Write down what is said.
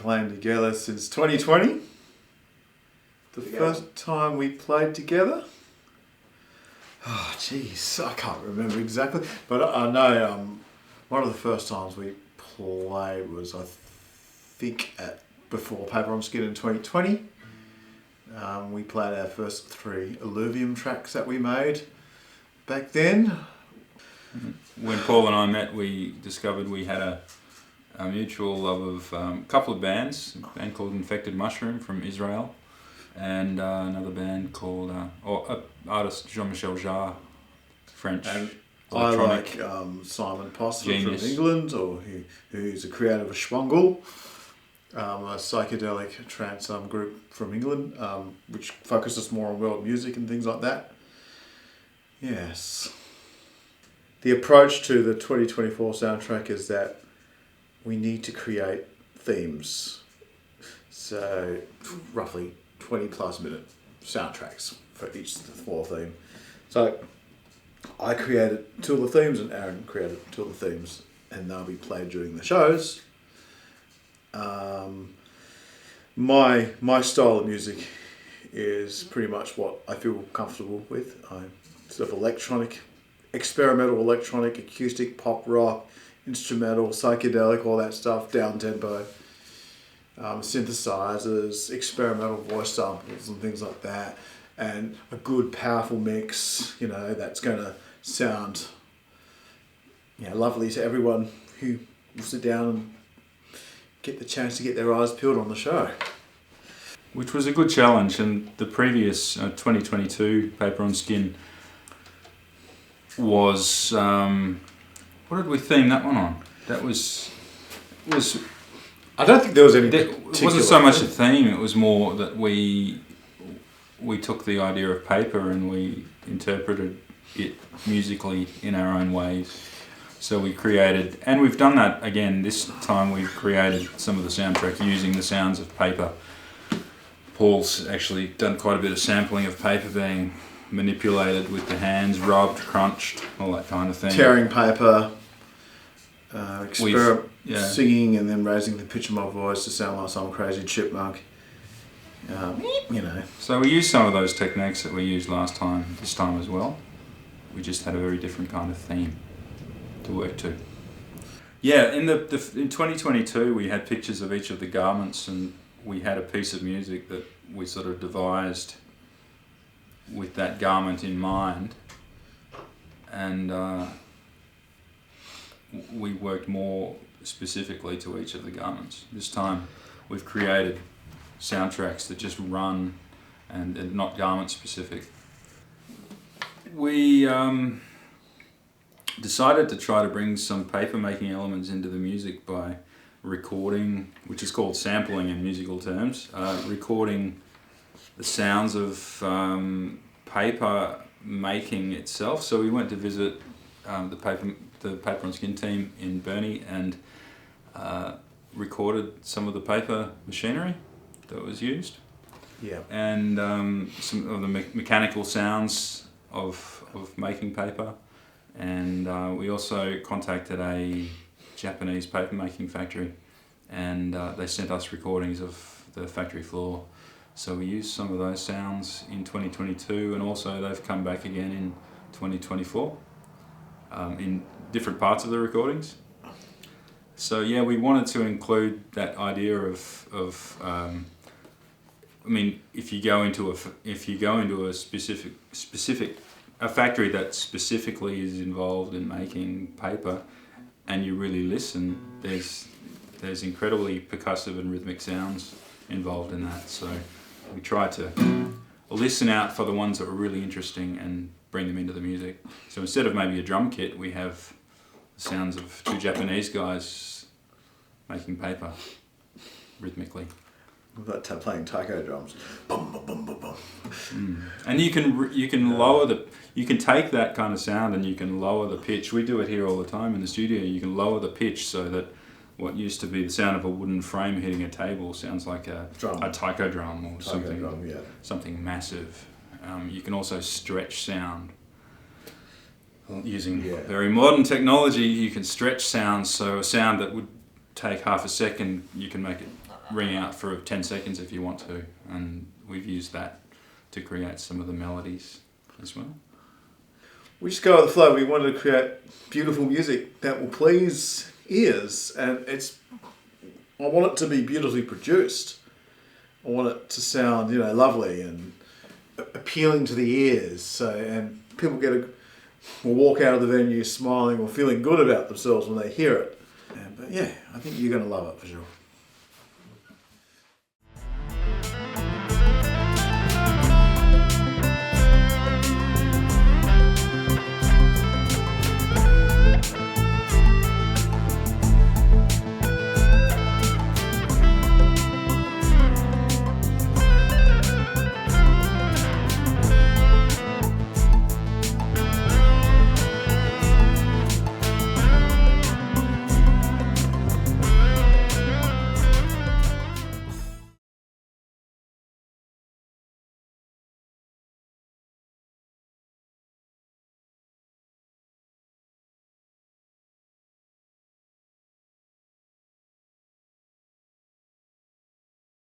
playing together since 2020. The first time we played together. Oh, jeez, I can't remember exactly, but I know one of the first times we played was, I think, before Paper on Skin in 2020. We played our first 3 Alluvium tracks that we made back then. When Paul and I met, we discovered we had a mutual love of a couple of bands, a band called Infected Mushroom from Israel, and another band called, artist Jean-Michel Jarre, French. And electronic. I like Simon Posser Genius. from England, who's a creator of Schwungel, a psychedelic trance group from England, which focuses more on world music and things like that. Yes. The approach to the 2024 soundtrack is that we need to create themes. So roughly 20 plus minute soundtracks for each 4 theme. So I created 2 of the themes and Aaron created 2 of the themes, and they'll be played during the shows. My style of music is pretty much what I feel comfortable with. I'm sort of experimental electronic, acoustic, pop rock, instrumental, psychedelic, all that stuff, down tempo, synthesizers, experimental voice samples and things like that, and a good powerful mix, that's going to sound lovely to everyone who will sit down and get the chance to get their eyes peeled on the show. Which was a good challenge, and the previous 2022 Paper on Skin was, what did we theme that one on? That was I don't think there was any it wasn't so much a theme, it was more that we took the idea of paper and we interpreted it musically in our own ways. So we created, and we've done that again this time, we've created some of the soundtrack using the sounds of paper. Paul's actually done quite a bit of sampling of paper being manipulated with the hands, rubbed, crunched, all that kind of thing. Tearing paper, singing and then raising the pitch of my voice to sound like some crazy chipmunk. So we used some of those techniques that we used this time as well. We just had a very different kind of theme to work to. Yeah, in 2022 we had pictures of each of the garments, and we had a piece of music that we sort of devised with that garment in mind, and we worked more specifically to each of the garments. This time we've created soundtracks that just run and not garment specific. We decided to try to bring some paper making elements into the music by recording, which is called sampling in musical terms, recording the sounds of paper making itself. So we went to visit the Paper on Skin team in Burnie and recorded some of the paper machinery that was used. Yeah. And some of the mechanical sounds of making paper. And we also contacted a Japanese paper making factory, and they sent us recordings of the factory floor. So we used some of those sounds in 2022, and also they've come back again in 2024 in different parts of the recordings. So yeah, we wanted to include that idea of I mean, if you go into a specific a factory that specifically is involved in making paper, and you really listen, there's incredibly percussive and rhythmic sounds involved in that. So we try to listen out for the ones that were really interesting and bring them into the music. So instead of maybe a drum kit, we have the sounds of 2 Japanese guys making paper rhythmically. With that playing taiko drums. Bum, bum, bum, bum, bum. And you can lower you can take that kind of sound and you can lower the pitch. We do it here all the time in the studio. You can lower the pitch so that what used to be the sound of a wooden frame hitting a table sounds like a taiko drum or something massive. You can also stretch sound. Using very modern technology, you can stretch sounds, so a sound that would take half a second, you can make it ring out for 10 seconds if you want to, and we've used that to create some of the melodies as well. We just go with the flow. We wanted to create beautiful music that will please ears, and I want it to be beautifully produced. I want it to sound, lovely and appealing to the ears. So, and people will walk out of the venue smiling or feeling good about themselves when they hear it. But yeah, I think you're going to love it for sure.